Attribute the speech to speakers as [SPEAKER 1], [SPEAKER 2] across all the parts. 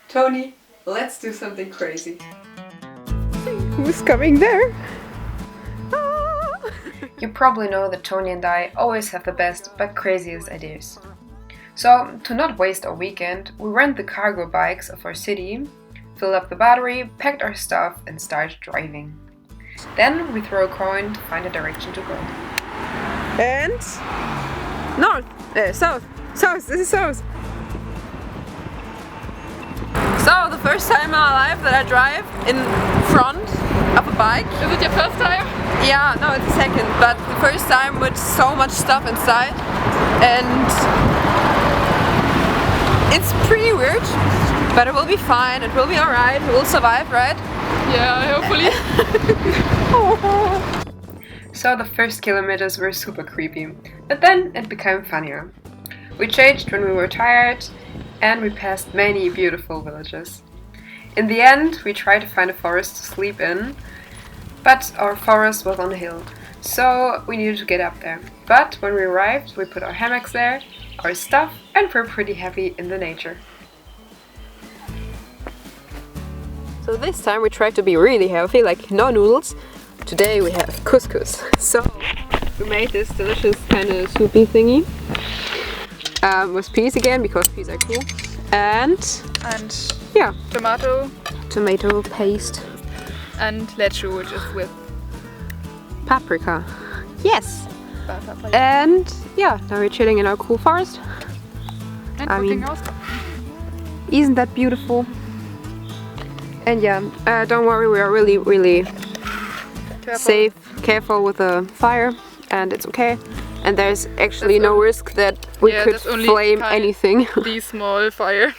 [SPEAKER 1] Tony, let's do something crazy.
[SPEAKER 2] Who's coming there?
[SPEAKER 3] You probably know that Tony and I always have the best but craziest ideas. So, to not waste our weekend, we rent the cargo bikes of our city, filled up the battery, packed our stuff and started driving. Then we throw a coin to find a direction to go.
[SPEAKER 2] And north, south, this is south. So, the first time in my life that I drive in front of a bike.
[SPEAKER 4] Is it your first time?
[SPEAKER 2] Yeah, no, it's the second, but the first time with so much stuff inside, and it's pretty weird, but it will be fine, it will be alright, we'll survive, right?
[SPEAKER 4] Yeah, hopefully.
[SPEAKER 3] So the first kilometers were super creepy, but then it became funnier. We changed when we were tired, and we passed many beautiful villages. In the end, we tried to find a forest to sleep in, but our forest was on a hill, so we needed to get up there. But when we arrived, we put our hammocks there, our stuff, and we're pretty happy in the nature.
[SPEAKER 2] So this time we tried to be really healthy, like no noodles. Today we have couscous. So we made this delicious kind of soupy thingy with peas again, because peas are cool. And yeah, tomato paste.
[SPEAKER 4] And lechu, which is with
[SPEAKER 2] paprika. Yes.
[SPEAKER 4] paprika.
[SPEAKER 2] And yeah, now we're chilling in our cool forest.
[SPEAKER 4] And
[SPEAKER 2] cooking
[SPEAKER 4] out.
[SPEAKER 2] Isn't that beautiful? And yeah, don't worry, we are really safe, careful with the fire, and it's okay. And there's actually no risk that we could flame anything.
[SPEAKER 4] The small fire.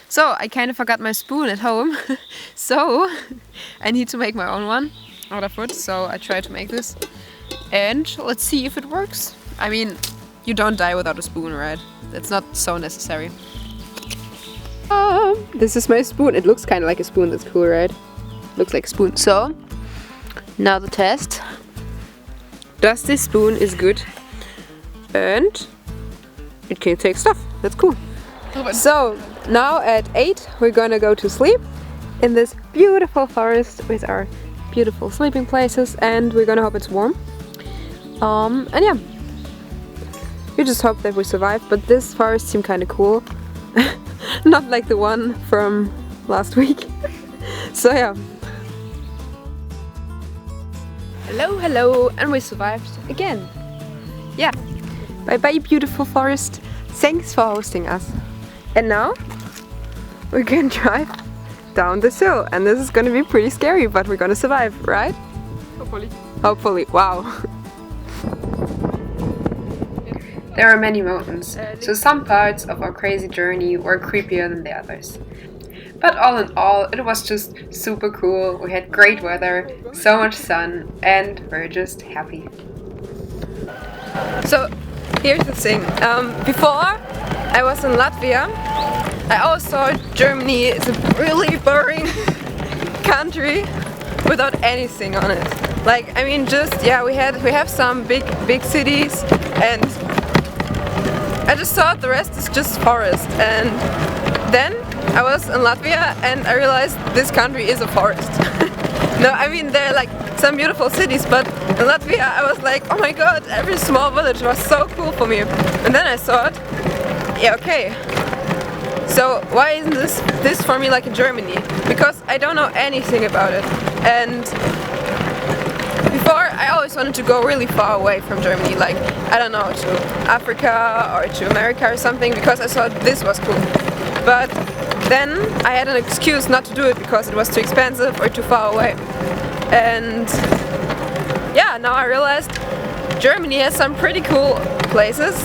[SPEAKER 2] So I kind of forgot my spoon at home, so I need to make my own one out of wood. So I try to make this, and let's see if it works. I mean, you don't die without a spoon, right? That's not so necessary. This is my spoon. It looks kind of like a spoon. That's cool, right? Looks like a spoon. So now the test. Does this spoon is good, and it can take stuff. That's cool. So now at 8 we're gonna go to sleep in this beautiful forest with our beautiful sleeping places, and we're gonna hope it's warm. And yeah, we just hope that we survive. But this forest seemed kind of cool, not like the one from last week. So yeah. Hello, and we survived again. Yeah. Bye bye, beautiful forest. Thanks for hosting us. And now we can drive down this hill, and this is gonna be pretty scary, but we're gonna survive, right? Hopefully. Wow.
[SPEAKER 3] There are many mountains, so some parts of our crazy journey were creepier than the others. But all in all, it was just super cool. We had great weather, so much sun, and we're just happy. So here's the thing. Before I was in Latvia, I always thought Germany is a really boring country without anything on it. Like, I mean, just yeah, we have some big cities, and I just thought the rest is just forest. And then I was in Latvia and I realized this country is a forest. No, I mean, there are like some beautiful cities, but in Latvia I was like, oh my god, every small village was so cool for me. And then I thought, yeah, okay, so why isn't this for me like in Germany? Because I don't know anything about it. And before, I always wanted to go really far away from Germany, like, I don't know, to Africa or to America or something, because I thought this was cool. But then I had an excuse not to do it because it was too expensive or too far away. And yeah, now I realized Germany has some pretty cool places,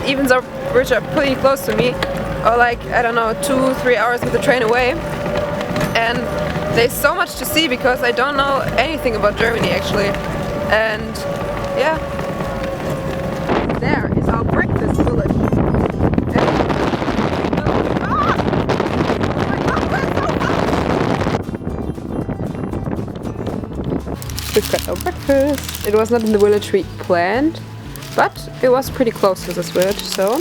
[SPEAKER 3] even though which are pretty close to me, or like, I don't know, 2-3 hours with the train away. And there's so much to see because I don't know anything about Germany actually. And yeah, there is our breakfast village. We've got our breakfast. It was not in the village we planned, but it was pretty close to this village, so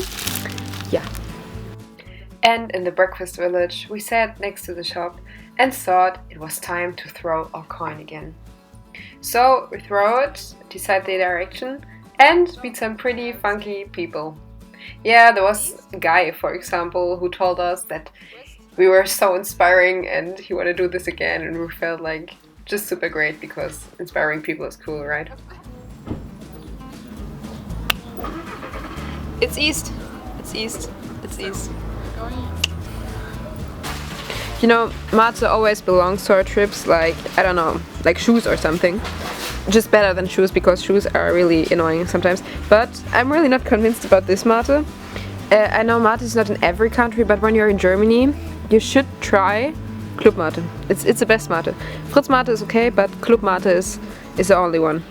[SPEAKER 3] yeah.
[SPEAKER 2] And in the breakfast village, we sat next to the shop and thought it was time to throw our coin again. So we throw it, decide the direction, and meet some pretty funky people. Yeah, there was a guy, for example, who told us that we were so inspiring and he wanted to do this again, and we felt like just super great because inspiring people is cool, right? It's east. It's east. It's east. You know, Mate always belongs to our trips like, I don't know, like shoes or something. Just better than shoes because shoes are really annoying sometimes. But I'm really not convinced about this Mate. I know Mate is not in every country, but when you're in Germany, you should try Club Mate. It's the best Mate. Fritz Mate is okay, but Club Mate is the only one.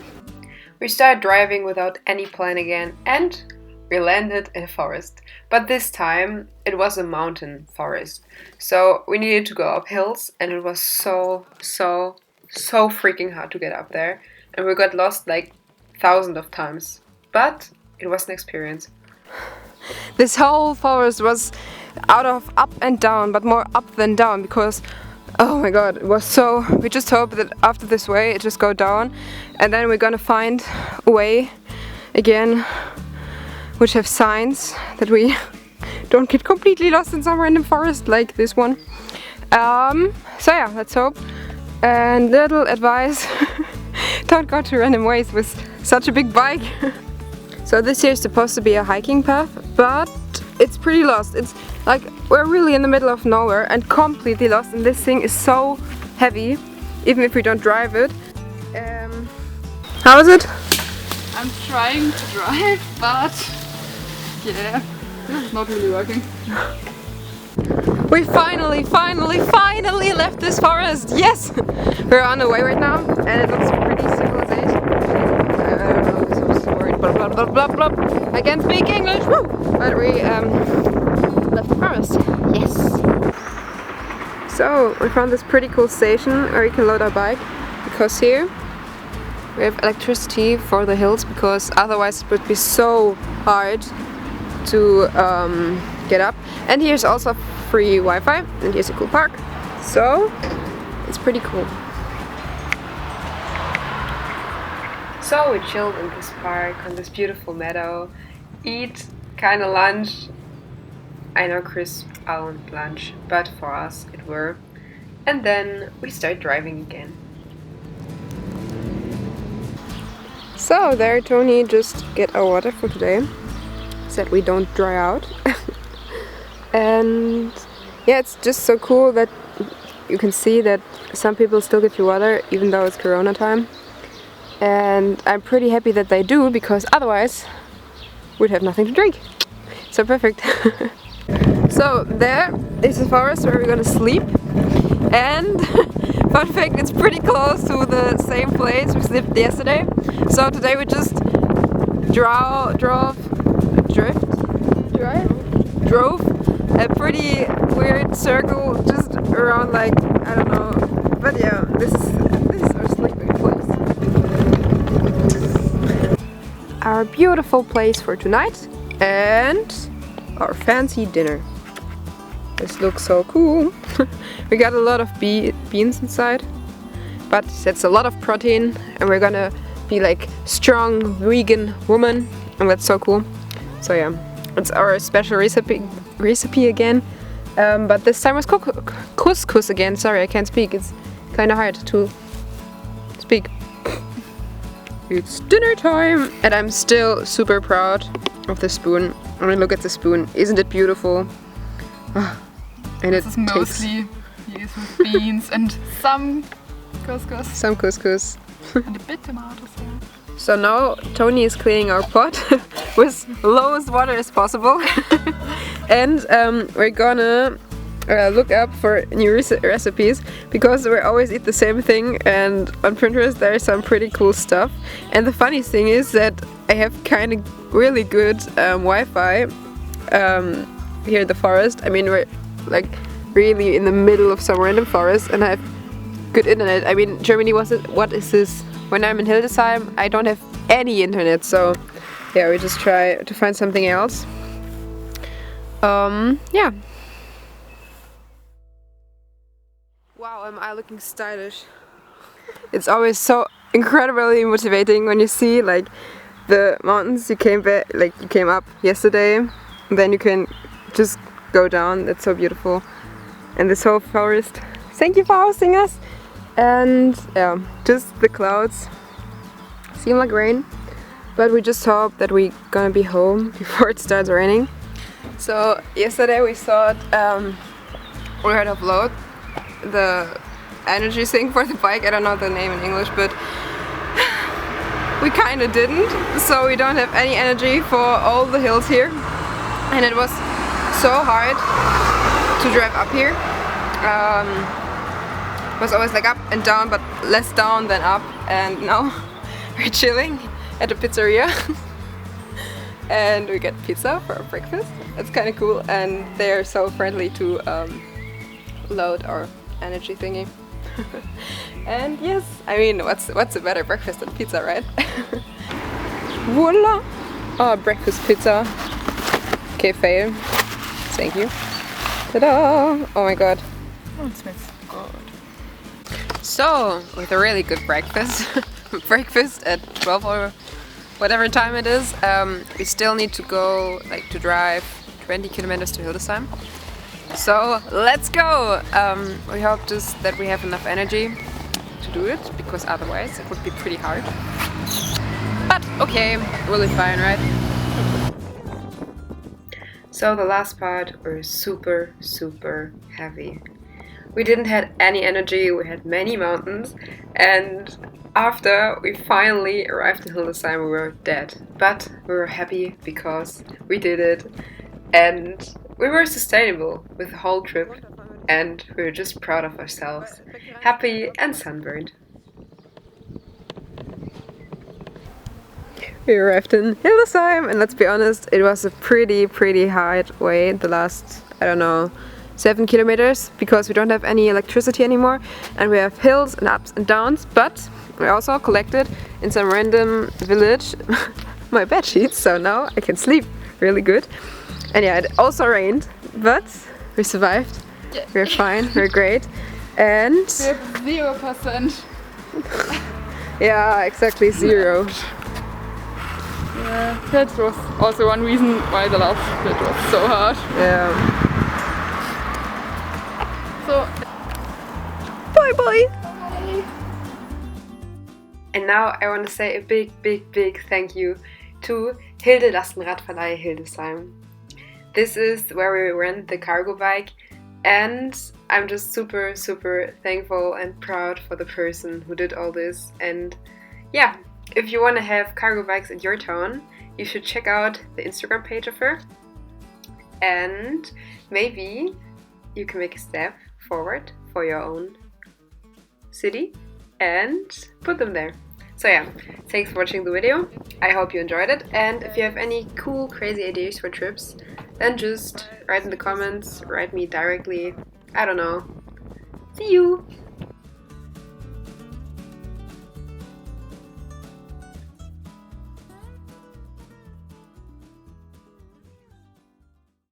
[SPEAKER 2] We started driving without any plan again, and we landed in a forest. But this time it was a mountain forest. So we needed to go up hills, and it was so freaking hard to get up there. And we got lost like thousands of times. But it was an experience. This whole forest was out of up and down, but more up than down because, oh my god, it was so... We just hope that after this way it just go down, and then we're gonna find a way again which have signs that we don't get completely lost in some random forest like this one. So yeah, let's hope. And little advice, don't go to random ways with such a big bike. So this here is supposed to be a hiking path, but it's pretty lost. It's like we're really in the middle of nowhere and completely lost, and this thing is so heavy, even if we don't drive it. How is it?
[SPEAKER 4] I'm trying to drive, but yeah, not really working.
[SPEAKER 2] We finally left this forest! Yes! We're on the way right now, and it looks pretty civilization. I don't know, I'm so worried. Blah, blah, blah, blah, blah. I can't speak English, woo! But we left the forest. Yes! So, we found this pretty cool station where you can load our bike, because here we have electricity for the hills, because otherwise it would be so hard to get up. And here's also free Wi-Fi, and here's a cool park. So it's pretty cool. So we chilled in this park on this beautiful meadow, eat kind of lunch. I know Chris owned lunch, but for us it were. And then we start driving again. So there Tony just get our water for today. Said we don't dry out. And yeah, it's just so cool that you can see that some people still give you water even though it's Corona time. And I'm pretty happy that they do, because otherwise we'd have nothing to drink. So perfect. So there is the forest where we're gonna sleep. And fun fact, it's pretty close to the same place we slept yesterday. So today we just drove a pretty weird circle just around, like, I don't know, but yeah, this is our sleeping place. Our beautiful place for tonight and our fancy dinner. This looks so cool. We got a lot of beans inside, but that's a lot of protein, and we're gonna be like strong vegan woman, and that's so cool. So yeah, it's our special recipe again, but this time was couscous again. Sorry, I can't speak. It's kind of hard to speak. It's dinner time, and I'm still super proud of the spoon. I mean, look at the spoon. Isn't it beautiful? And
[SPEAKER 4] This is mostly used with beans and some couscous.
[SPEAKER 2] Some couscous.
[SPEAKER 4] And a bit tomatoes. Yeah.
[SPEAKER 2] So now Tony is cleaning our pot with lowest water as possible. And we're gonna look up for new recipes, because we always eat the same thing, and on Pinterest there is some pretty cool stuff. And the funny thing is that I have kind of really good Wi-Fi here in the forest. I mean, we're like really in the middle of some random forest, and I have good internet. I mean, Germany what is this? When I'm in Hildesheim, I don't have any internet, so yeah, we just try to find something else. Yeah.
[SPEAKER 3] Wow, am I looking stylish? It's always so incredibly motivating when you see like the mountains you came up yesterday, and then you can just go down. That's so beautiful. And this whole forest. Thank you for hosting us. And yeah, just the clouds seem like rain, but we just hope that we're gonna be home before it starts raining. So yesterday we thought we had upload the energy thing for the bike. I don't know the name in English, but we kind of didn't. So we don't have any energy for all the hills here, and it was so hard to drive up here. It was always like up and down, but less down than up. And now we're chilling at a pizzeria and we get pizza for our breakfast. It's kind of cool, and they're so friendly to load our energy thingy. And yes, I mean, what's a better breakfast than pizza, right? Voila! Oh, breakfast pizza. Okay, fail. Thank you. Ta-da! Oh my god.
[SPEAKER 4] Oh, it smells good.
[SPEAKER 3] So, with a really good breakfast, breakfast at 12 or whatever time it is, we still need to go, like, to drive 20 kilometers to Hildesheim. So, let's go! We hope just that we have enough energy to do it, because otherwise it would be pretty hard. But, okay, we'll be fine, right? So, the last part was super, super heavy. We didn't have any energy, we had many mountains, and after we finally arrived in Hildesheim we were dead. But we were happy because we did it, and we were sustainable with the whole trip, and we were just proud of ourselves, happy and sunburned. We arrived in Hildesheim, and let's be honest, it was a pretty hard way the last, I don't know, 7 kilometers, because we don't have any electricity anymore and we have hills and ups and downs, but we also collected in some random village my bed sheets, so now I can sleep really good. And yeah, it also rained, but we survived.
[SPEAKER 4] Yeah.
[SPEAKER 3] We're fine, we're great. And
[SPEAKER 4] We have 0%.
[SPEAKER 3] yeah, exactly 0.
[SPEAKER 4] Yeah, that was also one reason why the last bit was so hard.
[SPEAKER 3] Yeah.
[SPEAKER 4] So,
[SPEAKER 3] Bye bye! And now I want to say a big thank you to Hilde Lastenradverleih Hildesheim. This is where we rent the cargo bike, and I'm just super thankful and proud for the person who did all this. And yeah, if you want to have cargo bikes in your town, you should check out the Instagram page of her, and maybe you can make a step forward for your own city and put them there. So yeah, thanks for watching the video. I hope you enjoyed it, and if you have any cool crazy ideas for trips, then just write in the comments, write me directly, I don't know. See you!